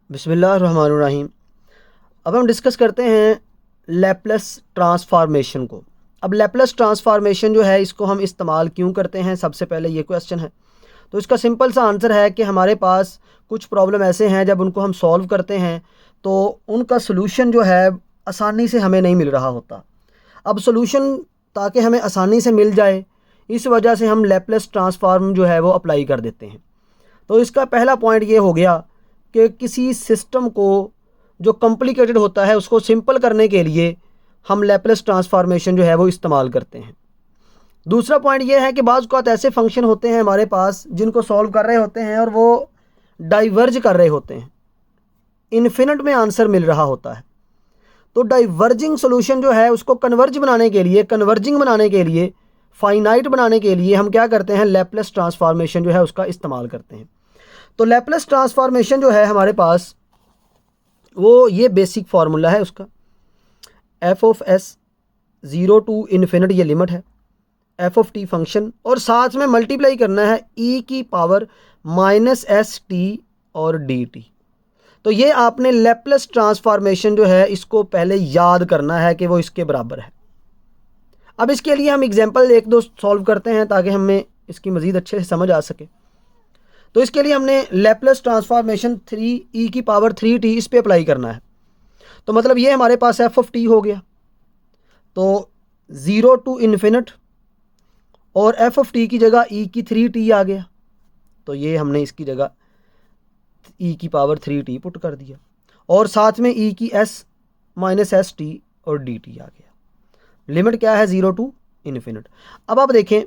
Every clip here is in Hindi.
बिस्मिल्लाहिर्रहमानिर्रहीम। अब हम डिस्कस करते हैं लैप्लेस ट्रांसफॉर्मेशन को। अब लैप्लेस ट्रांसफॉर्मेशन जो है इसको हम इस्तेमाल क्यों करते हैं, सबसे पहले ये क्वेश्चन है। तो इसका सिंपल सा आंसर है कि हमारे पास कुछ प्रॉब्लम ऐसे हैं जब उनको हम सॉल्व करते हैं तो उनका सलूशन जो है आसानी से हमें नहीं मिल रहा होता। अब सलूशन ताकि हमें आसानी से मिल जाए इस वजह से हम लैप्लेस ट्रांसफॉर्म जो है वो अप्लाई कर देते हैं। तो इसका पहला पॉइंट ये हो गया कि किसी सिस्टम को जो कॉम्प्लिकेटेड होता है उसको सिंपल करने के लिए हम लैप्लेस ट्रांसफॉर्मेशन जो है वो इस्तेमाल करते हैं। दूसरा पॉइंट ये है कि बाज़ औक़ात ऐसे फंक्शन होते हैं हमारे पास जिनको सॉल्व कर रहे होते हैं और वो डाइवर्ज कर रहे होते हैं, इन्फिनिट में आंसर मिल रहा होता है। तो डाइवर्जिंग सोल्यूशन जो है उसको कन्वर्जिंग बनाने के लिए फाइनाइट बनाने के लिए हम क्या करते हैं, लैप्लेस ट्रांसफॉर्मेशन जो है उसका इस्तेमाल करते हैं। तो लैप्लेस ट्रांसफॉर्मेशन जो है हमारे पास वो ये बेसिक फार्मूला है उसका, F of S 0 to infinite ये लिमिट है, एफ ऑफ टी फंक्शन, और साथ में मल्टीप्लाई करना है ई की पावर माइनस एस टी और डी टी। तो ये आपने लैप्लेस ट्रांसफॉर्मेशन जो है इसको पहले याद करना है कि वो इसके बराबर है। अब इसके लिए हम एग्जांपल एक दो सॉल्व करते हैं ताकि हमें इसकी मज़ीद अच्छे से समझ आ सके। तो इसके लिए हमने लैप्लेस ट्रांसफॉर्मेशन 3 ई की पावर 3t इस पे अप्लाई करना है। तो मतलब ये हमारे पास एफ ऑफ टी हो गया, तो 0 टू इन्फिनिट और एफ ऑफ टी की जगह ई की 3t आ गया, तो ये हमने इसकी जगह ई की पावर 3t पुट कर दिया और साथ में ई की एस माइनस एस टी और डी टी आ गया। लिमिट क्या है, 0 टू इन्फिनिट। अब आप देखें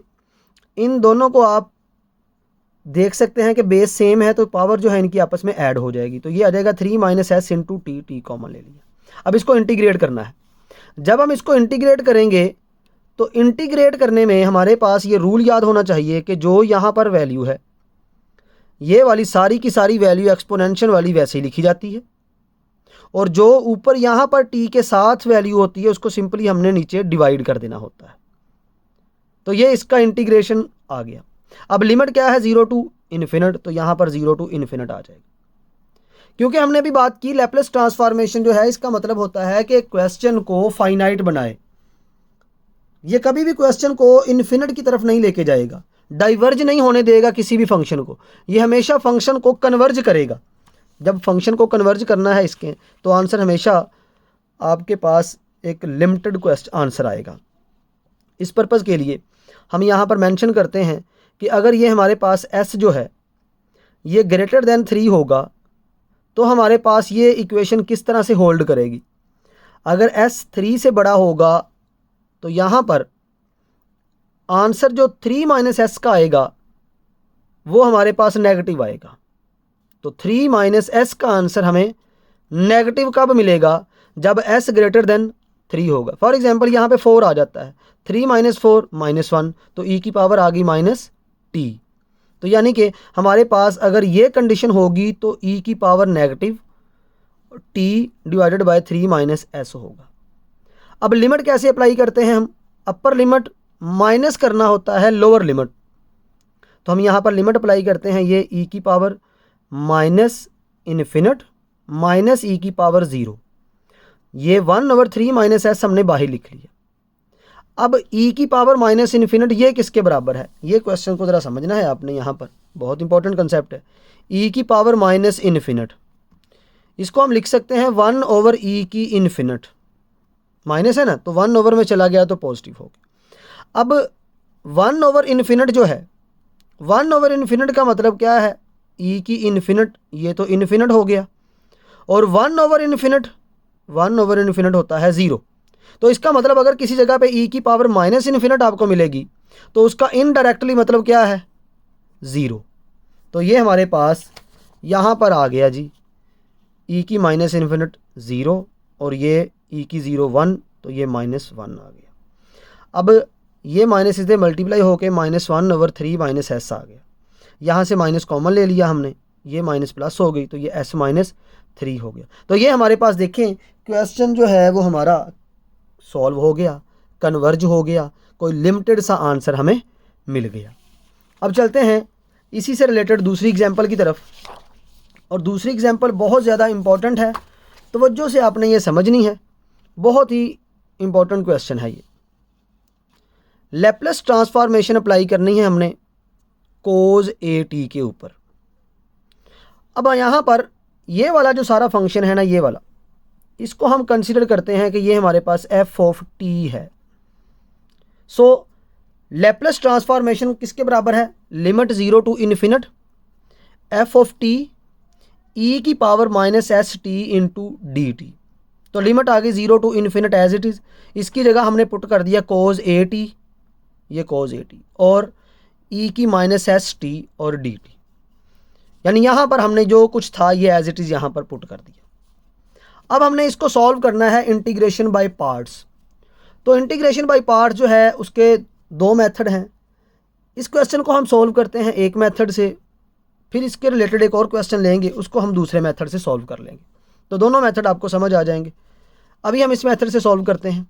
इन दोनों को आप देख सकते हैं कि बेस सेम है तो पावर जो है इनकी आपस में ऐड हो जाएगी, तो ये आ जाएगा 3 minus S into T, T common ले लिया। अब इसको इंटीग्रेट करना है। जब हम इसको इंटीग्रेट करेंगे तो इंटीग्रेट करने में हमारे पास ये रूल याद होना चाहिए कि जो यहाँ पर वैल्यू है ये वाली सारी की सारी वैल्यू एक्सपोनेंशियल वाली वैसे ही लिखी जाती है, और जो ऊपर यहाँ पर टी के साथ वैल्यू होती है उसको सिंपली हमने नीचे डिवाइड कर देना होता है। तो ये इसका इंटीग्रेशन आ गया। अब लिमिट क्या है, 0 टू इन्फिनिट, तो यहाँ पर 0 टू इन्फिनिट आ जाएगा। क्योंकि हमने अभी बात की लैप्लेस ट्रांसफॉर्मेशन जो है इसका मतलब होता है कि क्वेश्चन को फाइनाइट बनाए। ये कभी भी क्वेश्चन को इन्फिनिट की तरफ नहीं लेके जाएगा, डाइवर्ज नहीं होने देगा किसी भी फंक्शन को, ये हमेशा फंक्शन को कन्वर्ज करेगा। जब फंक्शन को कन्वर्ज करना है इसके तो आंसर हमेशा आपके पास एक लिमिटेड क्वेश्चन आंसर आएगा। इस पर्पज़ के लिए हम यहाँ पर मेंशन करते हैं कि अगर ये हमारे पास s जो है ये ग्रेटर देन 3 होगा तो हमारे पास ये इक्वेशन किस तरह से होल्ड करेगी। अगर s 3 से बड़ा होगा तो यहाँ पर आंसर जो 3 माइनस एस का आएगा वो हमारे पास नेगेटिव आएगा। तो 3 माइनस एस का आंसर हमें नेगेटिव कब मिलेगा, जब s ग्रेटर देन 3 होगा। फॉर एग्जांपल यहाँ पे 4 आ जाता है, 3 माइनस 4 माइनस 1, तो e की पावर आ गई माइनस टी। तो यानी कि हमारे पास अगर ये कंडीशन होगी तो e की power negative t divided by 3 minus S होगा। अब लिमिट कैसे अप्लाई करते हैं हम, अपर लिमिट माइनस करना होता है लोअर लिमिट, तो हम यहाँ पर लिमिट अप्लाई करते हैं, ये e की power minus infinite minus e की पावर 0, ये 1/3 माइनस एस हमने बाहर लिख लिया। अब e की पावर माइनस इन्फिनिट ये किसके बराबर है, ये क्वेश्चन को ज़रा समझना है आपने, यहाँ पर बहुत इंपॉर्टेंट कंसेप्ट है। e की पावर माइनस इन्फिनिट इसको हम लिख सकते हैं 1/e की इन्फिनिट, माइनस है ना तो 1 ओवर में चला गया तो पॉजिटिव हो गया। अब 1/इन्फिनिट जो है, 1/इन्फिनिट का मतलब क्या है, e की इन्फिनिट, ये तो इन्फिनिट हो गया, और 1/इन्फिनिट होता है 0। तो इसका मतलब अगर किसी जगह पे e की पावर माइनस इन्फिनिट आपको मिलेगी तो उसका इनडायरेक्टली मतलब क्या है, 0। तो ये हमारे पास यहाँ पर आ गया जी, e की माइनस इन्फिनिट 0 और ये e की 0 1, तो ये माइनस 1 आ गया। अब ये माइनस इससे मल्टीप्लाई होके -1/3 माइनस एस आ गया, यहाँ से माइनस कॉमन ले लिया हमने, ये माइनस प्लस हो गई तो ये s माइनस 3 हो गया। तो ये हमारे पास देखें क्वेश्चन जो है वो हमारा सॉल्व हो गया, कन्वर्ज हो गया, कोई लिमिटेड सा आंसर हमें मिल गया। अब चलते हैं इसी से रिलेटेड दूसरी एग्जांपल की तरफ। और दूसरी एग्जांपल बहुत ज़्यादा इम्पॉर्टेंट है, तवज्जो से आपने ये समझनी है, बहुत ही इम्पॉर्टेंट क्वेश्चन है ये। लैप्लस ट्रांसफॉर्मेशन अप्लाई करनी है हमने कोज ए टी के ऊपर। अब यहाँ पर ये वाला जो सारा फंक्शन है ना, ये वाला, इसको हम कंसिडर करते हैं कि ये हमारे पास एफ ऑफ टी है। सो लैप्लस ट्रांसफॉर्मेशन किसके बराबर है? Limit 0 to infinite F of T E की power minus S T into D T. तो लिमिट आ गई 0 to infinite as it is, इसकी जगह हमने पुट कर दिया कोज ए टी, ये कोज ए टी, और ई की माइनस एस टी और डी टी, यानी यहाँ पर हमने जो कुछ था ये एज इट इज़ यहाँ पर पुट कर दिया। अब हमने इसको सॉल्व करना है इंटीग्रेशन बाय पार्ट्स। तो इंटीग्रेशन बाय पार्ट्स जो है उसके दो मेथड हैं। इस क्वेश्चन को हम सॉल्व करते हैं एक मेथड से, फिर इसके रिलेटेड एक और क्वेश्चन लेंगे, उसको हम दूसरे मेथड से सॉल्व कर लेंगे। तो दोनों मेथड आपको समझ आ जाएंगे। अभी हम इस मेथड से सॉल्व करते हैं।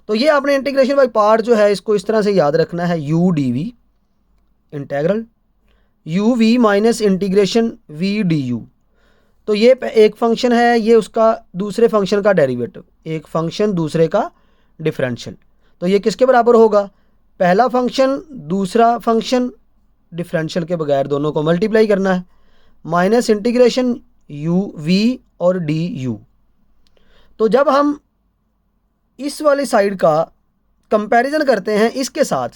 तो ये आपने इंटीग्रेशन बाय पार्ट जो है इसको इस तरह से याद रखना है, U D V integral U V minus integration V D U. तो ये एक फंक्शन है, ये उसका दूसरे फंक्शन का डेरिवेटिव, एक फंक्शन दूसरे का डिफरेंशियल। तो ये किसके बराबर होगा? पहला फंक्शन दूसरा फंक्शन, डिफरेंशियल के बगैर दोनों को मल्टीप्लाई करना है, माइनस इंटीग्रेशन यू वी और डी यू। तो जब हम इस वाली साइड का कंपैरिजन करते हैं इसके साथ,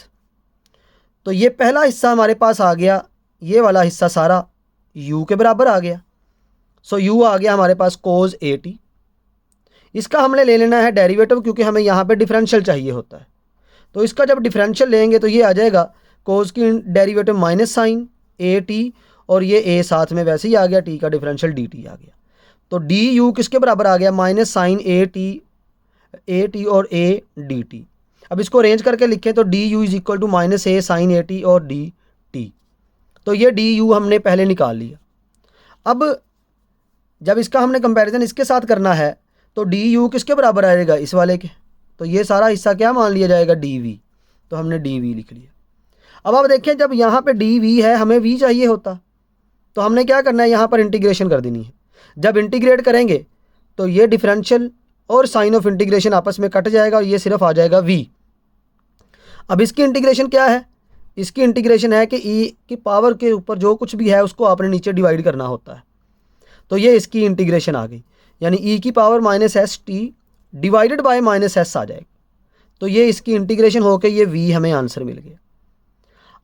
तो ये पहला हिस्सा हमारे पास आ गया, ये वाला हिस्सा सारा u के बराबर आ गया। सो u आ गया हमारे पास कोज ए टी। इसका हमने ले लेना है डेरिवेटिव, क्योंकि हमें यहाँ पे डिफरेंशियल चाहिए होता है। तो इसका जब डिफरेंशियल लेंगे तो ये आ जाएगा कोज की derivative minus sine A T, और ये a साथ में वैसे ही आ गया, t का डिफरेंशियल डी टी आ गया। तो डी यू किसके बराबर आ गया? माइनस साइन ए टी और ए डी टी। अब इसको अरेंज करके लिखें तो D U is equal to minus A sine A T और डी टी। तो ये डी यू हमने पहले निकाल लिया। अब जब इसका हमने कंपैरिजन इसके साथ करना है तो डी यू किसके बराबर आएगा? इस वाले के। तो ये सारा हिस्सा क्या मान लिया जाएगा? D V. तो हमने डी वी लिख लिया। अब आप देखें, जब यहाँ पे डी वी है, हमें वी चाहिए होता, तो हमने क्या करना है? यहाँ पर इंटीग्रेशन कर देनी है। जब इंटीग्रेट करेंगे तो ये डिफरेंशियल और साइन ऑफ इंटीग्रेशन आपस में कट जाएगा और ये सिर्फ आ जाएगा v। अब इसकी इंटीग्रेशन क्या है? इसकी इंटीग्रेशन है कि e की पावर के ऊपर जो कुछ भी है उसको आपने नीचे डिवाइड करना होता है। तो ये इसकी इंटीग्रेशन आ गई, यानी e की power minus S T divided by minus S आ जाएगा। तो ये इसकी इंटीग्रेशन होकर ये v हमें आंसर मिल गया।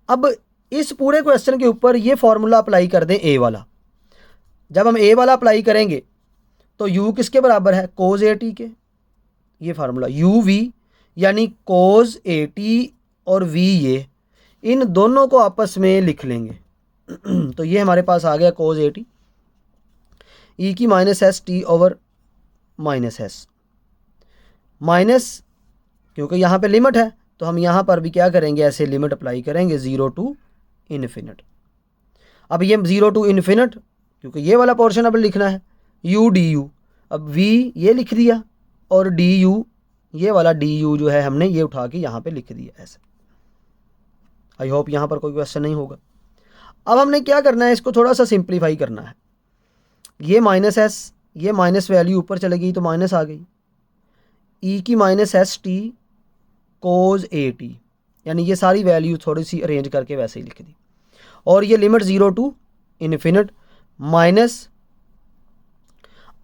अब इस पूरे क्वेश्चन के ऊपर ये फॉर्मूला अप्लाई कर दें a वाला। जब हम a वाला अप्लाई करेंगे तो u किसके बराबर है? कोज ए टी के। ये फार्मूला यू वी यानी कोज ए टी और v, ये इन दोनों को आपस में लिख लेंगे। तो ये हमारे पास आ गया कोज ए टी ई की minus S T over minus S, minus क्योंकि यहाँ पे लिमिट है तो हम यहाँ पर भी क्या करेंगे? ऐसे लिमिट अप्लाई करेंगे 0 टू इन्फिनिट। अब ये 0 टू इन्फिनिट, क्योंकि ये वाला पोर्शन अब लिखना है, u डी यू। अब v ये लिख दिया और डी यू, ये वाला डी यू जो है हमने ये उठा के यहाँ पे लिख दिया ऐसे। आई होप यहाँ पर कोई क्वेश्चन नहीं होगा। अब हमने क्या करना है? इसको थोड़ा सा सिंप्लीफाई करना है। ये माइनस एस, ये माइनस वैल्यू ऊपर चले गई तो माइनस आ गई, e की minus S T cos A T, यानी ये सारी वैल्यू थोड़ी सी अरेंज करके वैसे ही लिख दी। और ये लिमिट 0 टू इन्फिनिट माइनस,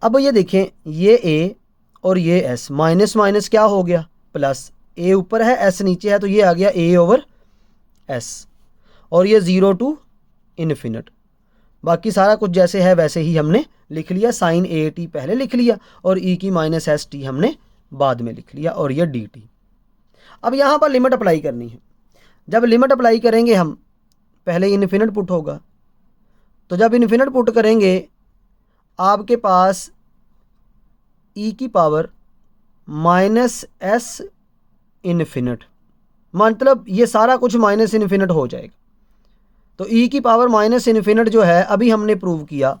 अब ये देखें ये a और ये s, माइनस माइनस क्या हो गया? प्लस। a ऊपर है s नीचे है तो ये आ गया a ओवर s, और ये 0 टू इन्फिनिट। बाकी सारा कुछ जैसे है वैसे ही हमने लिख लिया। साइन ए टी पहले लिख लिया और e की माइनस एस टी हमने बाद में लिख लिया, और ये डी टी। अब यहाँ पर लिमिट अप्लाई करनी है। जब लिमिट अप्लाई करेंगे हम, पहले इन्फिनिट पुट होगा, तो जब इन्फिनिट पुट करेंगे आपके पास e की पावर माइनस एस इन्फिनिट, मतलब ये सारा कुछ माइनस इन्फिनिट हो जाएगा। तो e की पावर माइनस इन्फिनिट जो है अभी हमने प्रूव किया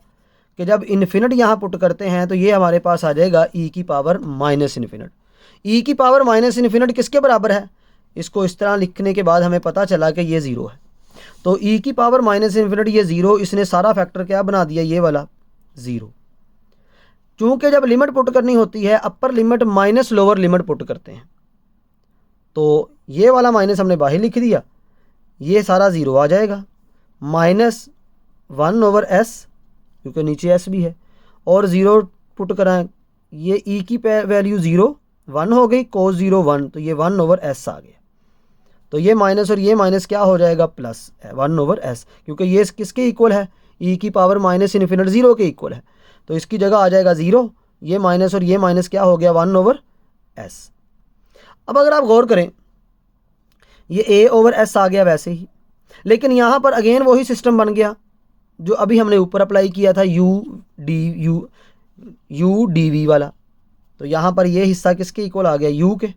कि जब इन्फिनिट यहाँ पुट करते हैं तो ये हमारे पास आ जाएगा e की पावर माइनस इन्फिनिट। e की पावर माइनस इन्फिनिट किसके बराबर है? इसको इस तरह लिखने के बाद हमें पता चला कि ये 0 है। तो e की पावर माइनस इन्फिनिट ये 0, इसने सारा फैक्टर क्या बना दिया? ये वाला 0। चूंकि जब लिमिट पुट करनी होती है upper limit minus lower limit put करते हैं, तो ये वाला माइनस हमने बाहर लिख दिया, ये सारा 0 आ जाएगा, -1/s क्योंकि नीचे s भी है, और 0 पुट कराएं, ये e की वैल्यू 0 1 हो गई, cos 0 1, तो ये 1/s आ गया। तो ये माइनस और ये माइनस क्या हो जाएगा, प्लस 1/s, क्योंकि ये किसके इक्वल है, e की पावर -∞ 0 के इक्वल है, तो इसकी जगह आ जाएगा 0, ये माइनस और ये माइनस क्या हो गया, 1/s। अब अगर आप गौर करें, ये a/s आ गया वैसे ही, लेकिन यहाँ पर अगेन वही सिस्टम बन गया जो अभी हमने ऊपर अप्लाई किया था, u dv वाला। तो यहाँ पर ये हिस्सा किसके इक्वल आ गया, u के,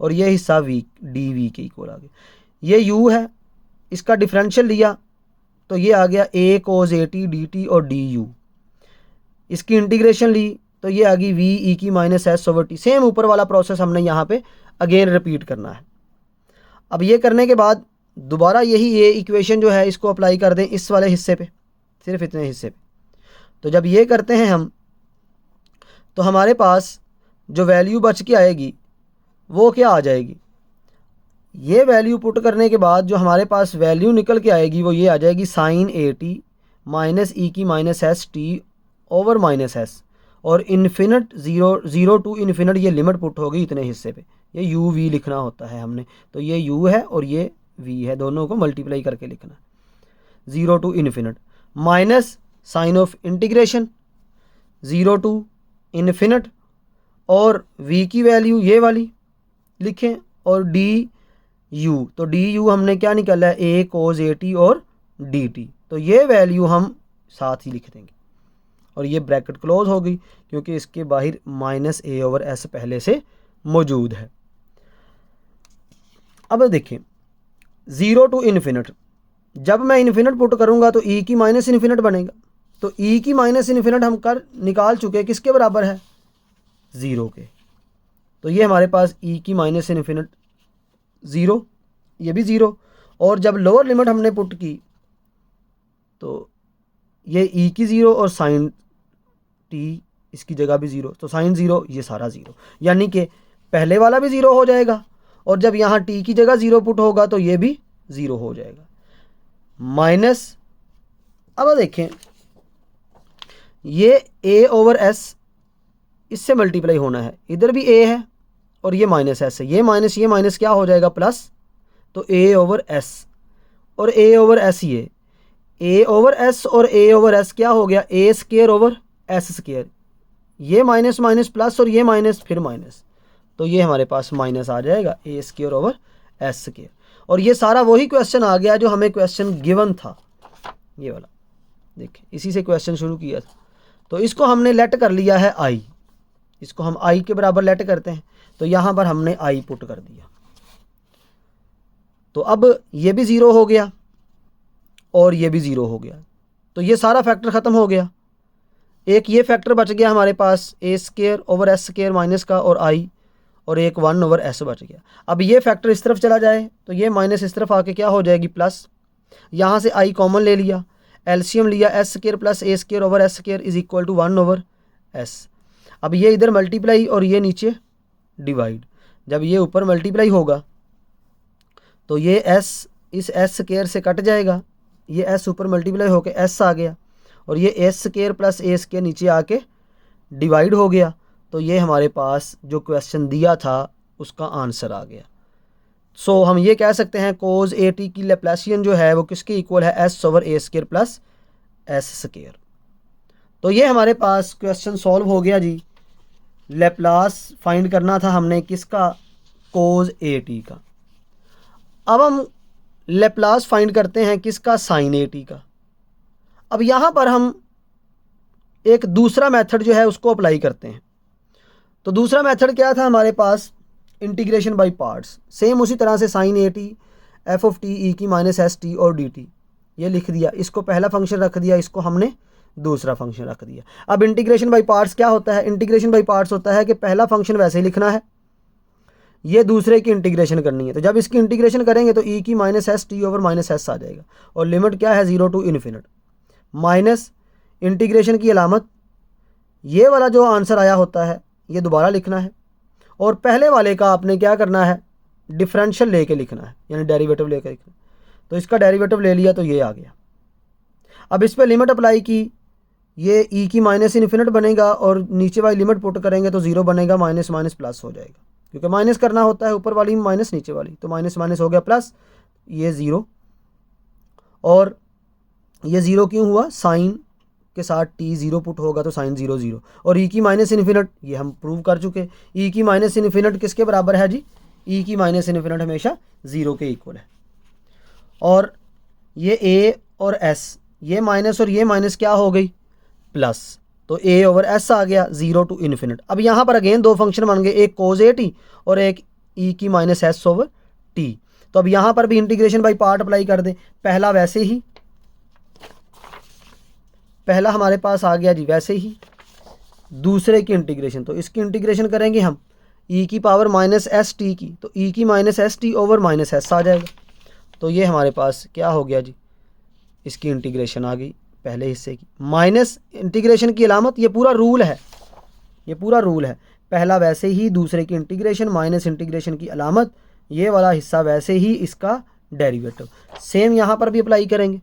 और ये हिस्सा dv के इक्वल आ गया। ये u है, इसका डिफरेंशियल लिया तो ये आ गया a cos at dt और du। इसकी इंटीग्रेशन ली तो ये आ गई v e की -s/t। सेम ऊपर वाला प्रोसेस हमने यहाँ पे अगेन रिपीट करना है। अब ये करने के बाद दोबारा यही ये इक्वेशन जो है इसको अप्लाई कर दें इस वाले हिस्से पे, सिर्फ इतने हिस्से पे। तो जब ये करते हैं हम, तो हमारे पास जो वैल्यू बच के आएगी वो क्या आ जाएगी, ये वैल्यू पुट करने के बाद जो हमारे पास वैल्यू निकल के आएगी वो ये आ जाएगी sin at माइनस e की -s/t ओवर -s, और इन्फिनिट 0 टू इन्फिनिट ये लिमिट पुट होगी इतने हिस्से पे। ये u v लिखना होता है हमने, तो ये u है और ये v है, दोनों को मल्टीप्लाई करके लिखना, 0 to infinite minus sine of integration 0 to infinite, और v की वैल्यू ये वाली लिखें, और du, तो du हमने क्या निकाला है, a cos at और dt, तो ये वैल्यू हम साथ ही लिख देंगे, और ये ब्रैकेट क्लोज हो गई क्योंकि इसके बाहर -a/s पहले से मौजूद है। अब देखें 0 टू इन्फिनिट, जब मैं इन्फिनिट पुट करूंगा तो e की -∞ बनेगा, तो e की -∞ हम कर निकाल चुके, किसके बराबर है, 0 के। तो ये हमारे पास e की -∞ 0, ये भी 0, और जब लोअर लिमिट हमने पुट की तो ये e की 0 और साइन t इसकी जगह भी 0, तो साइन 0 ये सारा 0, यानी कि पहले वाला भी 0 हो जाएगा, और जब यहाँ t की जगह 0 पुट होगा तो ये भी 0 हो जाएगा, माइनस। अब देखें ये a/s इससे मल्टीप्लाई होना है, इधर भी a है और ये -s है, ये माइनस क्या हो जाएगा, प्लस, तो a/s और a/s, ये a/s और a/s क्या हो गया, a²/s², ये माइनस माइनस प्लस और ये माइनस फिर माइनस, तो ये हमारे पास माइनस आ जाएगा a²/s²। और ये सारा वही क्वेश्चन आ गया जो हमें क्वेश्चन गिवन था, ये वाला देखिए, इसी से क्वेश्चन शुरू किया था। तो इसको हमने लेट कर लिया है i, इसको हम i के बराबर लेट करते हैं, तो यहाँ पर हमने i पुट कर दिया, तो अब ये भी 0 हो गया और ये भी 0 हो गया, तो ये सारा फैक्टर ख़त्म हो गया। एक ये फैक्टर बच गया हमारे पास a²/s² माइनस का और i, और एक 1/s बच गया। अब ये फैक्टर इस तरफ चला जाए तो ये माइनस इस तरफ आके क्या हो जाएगी, प्लस, यहाँ से i कॉमन ले लिया, एलसीएम लिया, s² + a²/s² is equal to 1/s। अब ये इधर मल्टीप्लाई और ये नीचे डिवाइड, जब ये ऊपर मल्टीप्लाई होगा तो ये s इस s² से कट जाएगा, ये s ऊपर मल्टीप्लाई होके s आ गया, और ये s² + a² नीचे आके डिवाइड हो गया, तो ये हमारे पास जो क्वेश्चन दिया था उसका आंसर आ गया। सो हम ये कह सकते हैं cos at की लैप्लासियन जो है वो किसके इक्वल है, s/a² + s²। तो ये हमारे पास क्वेश्चन सॉल्व हो गया जी। लैप्लास फाइंड करना था हमने किसका, cos at का। अब हम लैप्लास फाइंड करते हैं किसका, sin at का। अब यहाँ पर हम एक दूसरा मेथड जो है उसको अप्लाई करते हैं। तो दूसरा मेथड क्या था हमारे पास, इंटीग्रेशन बाय पार्ट्स। सेम उसी तरह से sin at f(t) e की -st और dt ये लिख दिया, इसको पहला फंक्शन रख दिया, इसको हमने दूसरा फंक्शन रख दिया। अब इंटीग्रेशन बाय पार्ट्स क्या होता है, इंटीग्रेशन बाय पार्ट्स होता है कि पहला फंक्शन वैसे ही लिखना है, ये दूसरे की इंटीग्रेशन करनी है। तो जब इसकी इंटीग्रेशन करेंगे तो e की -st ओवर -s आ जाएगा, और लिमिट क्या है, 0 टू इन्फिनिट, माइनस इंटीग्रेशन की अलामत, ये वाला जो आंसर आया होता है ये दोबारा लिखना है, और पहले वाले का आपने क्या करना है, डिफरेंशियल लेके लिखना है, यानी डेरिवेटिव लेके लिखना है। तो इसका डेरिवेटिव ले लिया तो ये आ गया। अब इस पर लिमिट अप्लाई की, ये ई की माइनस इन्फिनिट बनेगा और नीचे वाली लिमिट पुट करेंगे तो ज़ीरो बनेगा, माइनस माइनस प्लस हो जाएगा, क्योंकि माइनस करना होता है, ऊपर वाली माइनस नीचे वाली, तो माइनस माइनस हो गया प्लस, ये ज़ीरो, और ये ज़ीरो क्यों हुआ, साइन के साथ टी ज़ीरो पुट होगा तो साइन ज़ीरो ज़ीरो, और ई की माइनस इन्फिनिट ये हम प्रूव कर चुके, ई की माइनस इन्फिनिट किसके बराबर है जी, ई की माइनस इन्फिनिट हमेशा ज़ीरो के इक्वल है। और ये ए और एस, ये माइनस और ये माइनस क्या हो गई, प्लस, तो ए ओवर एस आ गया, ज़ीरो टू इन्फिनिट। अब यहाँ पर अगेन दो फंक्शन बन गए, एक कोज ए टी और एक ई की माइनस एस ओवर टी। तो अब यहाँ पर भी इंटीग्रेशन बाई पार्ट अप्लाई कर दें, पहला वैसे ही, पहला हमारे पास आ गया जी वैसे ही, दूसरे की इंटीग्रेशन, तो इसकी इंटीग्रेशन करेंगे हम ई की पावर माइनस एस टी की, तो ई की minus S T over minus S आ जाएगा। तो ये हमारे पास क्या हो गया जी, इसकी इंटीग्रेशन आ गई पहले हिस्से की, माइनस इंटीग्रेशन की अलामत, ये पूरा रूल है, ये पूरा रूल है, पहला वैसे ही, दूसरे की इंटीग्रेशन, माइनस इंटीग्रेशन की अलामत, ये वाला हिस्सा वैसे ही, इसका डेरिवेटिव। सेम यहाँ पर भी अप्लाई करेंगे,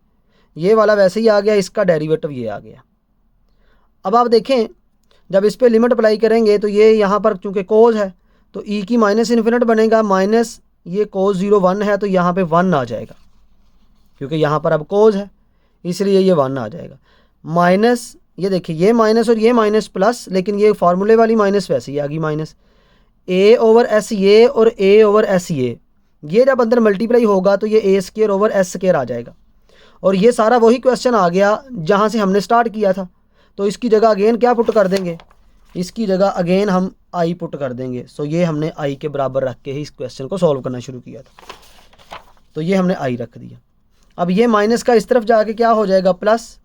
ये वाला वैसे ही आ गया, इसका डेरिवेटिव ये आ गया। अब आप देखें जब इस पर लिमिट अप्लाई करेंगे तो ये यहाँ पर चूँकि कोज है तो ई की माइनस इन्फिनिट बनेगा, माइनस ये कोज 0 1 है तो यहाँ पे 1 आ जाएगा, क्योंकि यहाँ पर अब कोज है इसलिए ये 1 आ जाएगा, माइनस ये देखिए ये माइनस और ये माइनस प्लस, लेकिन ये फार्मूले वाली माइनस वैसे ही आ गई माइनस, ए ओवर एस ये और ए ओवर एस ये जब अंदर मल्टीप्लाई होगा तो ये ए स्क्वायर ओवर एस स्क्वायर आ जाएगा। और ये सारा वही क्वेश्चन आ गया जहाँ से हमने स्टार्ट किया था, तो इसकी जगह अगेन क्या पुट कर देंगे, इसकी जगह अगेन हम आई पुट कर देंगे। सो ये हमने आई के बराबर रख के ही इस क्वेश्चन को सॉल्व करना शुरू किया था, तो ये हमने आई रख दिया। अब ये माइनस का इस तरफ जाके क्या हो जाएगा प्लस,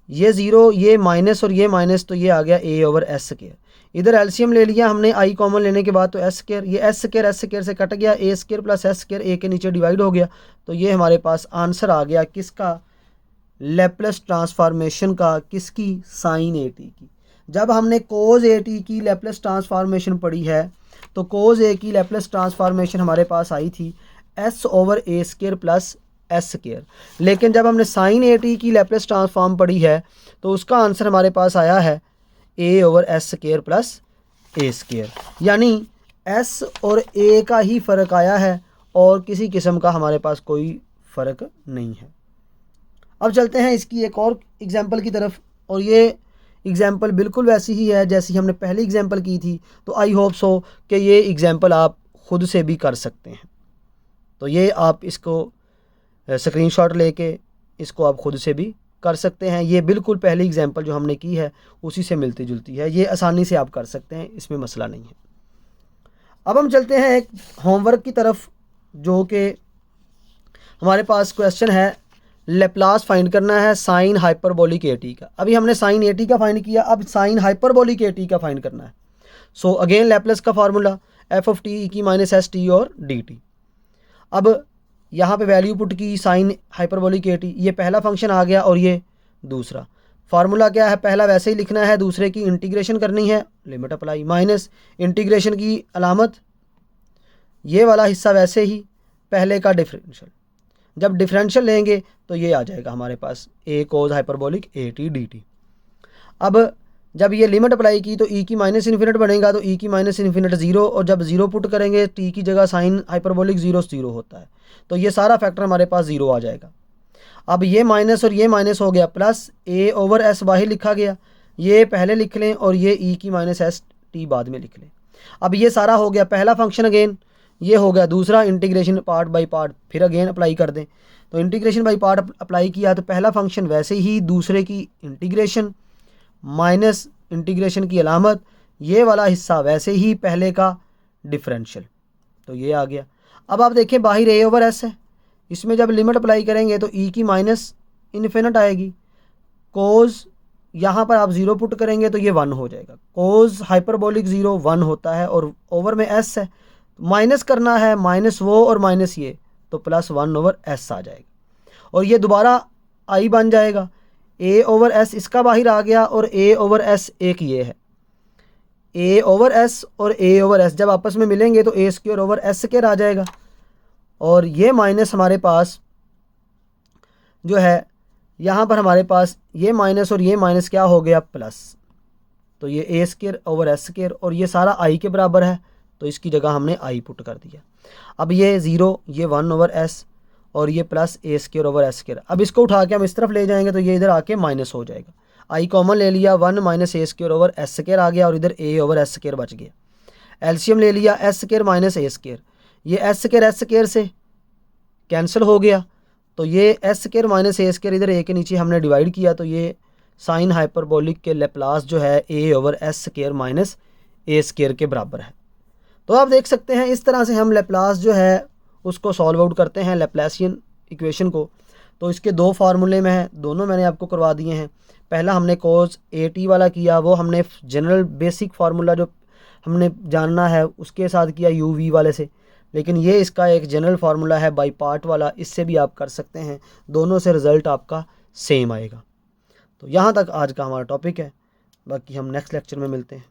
ये ज़ीरो, ये माइनस और ये माइनस, तो ये आ गया ए ओवर एस स्क्वायर। इधर एलसीएम ले लिया हमने आई कॉमन लेने के बाद, तो एस स्क्वायर, ये एस स्क्वायर से कट गया, ए स्क्वायर प्लस एस स्क्वायर ए के नीचे डिवाइड हो गया। तो ये हमारे पास आंसर आ गया किसका, लैप्लस ट्रांसफॉर्मेशन का, किसकी, साइन ए टी की। जब हमने कोज ए टी की लैप्लस ट्रांसफॉर्मेशन पढ़ी है तो कोज ए की लैप्लस ट्रांसफॉर्मेशन हमारे पास आई थी एस ओवर ए स्क्वायर प्लस एस स्क्वायर, लेकिन जब हमने साइन ए टी की लैप्लस ट्रांसफॉर्म पढ़ी है तो उसका आंसर हमारे पास आया है ए ओवर एस स्क्वायर प्लस ए स्क्वायर, यानी एस और ए का ही फ़र्क आया है और किसी किस्म का हमारे पास कोई फ़र्क नहीं है। अब चलते हैं इसकी एक और एग्जांपल की तरफ, और ये एग्जांपल बिल्कुल वैसी ही है जैसी हमने पहली एग्जांपल की थी, तो आई होप सो कि ये एग्जांपल आप ख़ुद से भी कर सकते हैं। तो ये आप इसको स्क्रीनशॉट लेके इसको आप ख़ुद से भी कर सकते हैं। ये बिल्कुल पहली एग्जांपल जो हमने की है उसी से मिलती जुलती है, ये आसानी से आप कर सकते हैं, इसमें मसला नहीं है। अब हम चलते हैं एक होमवर्क की तरफ, जो कि हमारे पास क्वेश्चन है लैप्लास फाइंड करना है साइन हाइपरबोलिक ए टी का। अभी हमने साइन ए टी का फाइंड किया, अब साइन हाइपरबोलिक ए टी का फाइंड करना है। सो अगेन लैप्लास का formula F of T E की माइनस एस टी और डी टी। अब यहाँ पे वैल्यू पुट की साइन हाइपरबोलिक ए टी, ये पहला फंक्शन आ गया और ये दूसरा। फार्मूला क्या है, पहला वैसे ही लिखना है, दूसरे की इंटीग्रेशन करनी है, लिमिट अप्लाई, माइनस इंटीग्रेशन की अलामत, ये वाला हिस्सा वैसे ही, पहले का डिफरेंशियल, जब डिफरेंशियल लेंगे तो ये आ जाएगा हमारे पास A cos hyperbolic A T D T. अब जब ये लिमिट अप्लाई की तो ई की माइनस इन्फिनिट बनेगा, तो ई की माइनस इन्फिनिट ज़ीरो, और जब ज़ीरो पुट करेंगे टी की जगह साइन हाइपरबोलिक ज़ीरो होता है, तो ये सारा फैक्टर हमारे पास ज़ीरो आ जाएगा। अब ये माइनस और ये माइनस हो गया प्लस, ए ओवर एस बाहर लिखा गया, ये पहले लिख लें और ये ई की माइनस एस टी बाद में लिख लें। अब ये सारा हो गया पहला फंक्शन, अगेन ये हो गया दूसरा, इंटीग्रेशन पार्ट बाई पार्ट फिर अगेन अप्लाई कर दें। तो इंटीग्रेशन बाई पार्ट अप्लाई किया तो पहला फंक्शन वैसे ही, दूसरे की इंटीग्रेशन माइनस इंटीग्रेशन की अलामत, ये वाला हिस्सा वैसे ही, पहले का डिफरेंशियल, तो ये आ गया। अब आप देखें बाहर ए ओवर एस है, इसमें जब लिमिट अप्लाई करेंगे तो ई की माइनस इन्फिनिट आएगी, कोज यहाँ पर आप ज़ीरो पुट करेंगे तो ये 1 हो जाएगा, कोज हाइपरबोलिक 0 1 होता है और ओवर में एस है, माइनस करना है, माइनस वो और माइनस ये, तो प्लस 1 ओवर एस आ जाएगा, और ये दोबारा आई बन जाएगा, ए ओवर एस इसका बाहर आ गया और ए ओवर एस एक ये है, ए ओवर एस और ए ओवर एस जब आपस में मिलेंगे तो ए स्क्वायर ओवर एस स्क्वायर आ जाएगा, और ये माइनस हमारे पास जो है यहाँ पर हमारे पास ये माइनस और ये माइनस क्या हो गया प्लस, तो ये ए स्क्वायर ओवर एस स्क्वायर और ये सारा आई के बराबर है, तो इसकी जगह हमने आई पुट कर दिया। अब ये 0, ये 1 ओवर एस और ये प्लस ए स्क्वायर ओवर एस स्क्वायर। अब इसको उठा के हम इस तरफ ले जाएंगे तो ये इधर आके माइनस हो जाएगा, आई कॉमन ले लिया, 1 माइनस ए स्क्वायर ओवर एस स्क्वायर आ गया और इधर ए ओवर एस स्क्वायर बच गया। एलसीएम ले लिया एस स्क्वायर माइनस ए स्क्वायर, ये एस स्क्वायर से कैंसिल हो गया, तो ये एस स्क्वायर माइनस ए स्क्वायर इधर ए के नीचे हमने डिवाइड किया, तो ये साइन हाइपरबोलिक के लेप्लास जो है ए ओवर एस स्क्वायर माइनस ए स्क्वायर के बराबर है। तो आप देख सकते हैं इस तरह से हम लेप्लास जो है उसको सॉल्व आउट करते हैं लैप्लासियन इक्वेशन को। तो इसके दो फार्मूले में है, दोनों मैंने आपको करवा दिए हैं। पहला हमने कोस ए टी वाला किया, वो हमने जनरल बेसिक फार्मूला जो हमने जानना है उसके साथ किया यू वी वाले से, लेकिन ये इसका एक जनरल फार्मूला है बाई पार्ट वाला, इससे भी आप कर सकते हैं, दोनों से रिज़ल्ट आपका सेम आएगा। तो यहाँ तक आज का हमारा टॉपिक है, बाकी हम नेक्स्ट लेक्चर में मिलते हैं।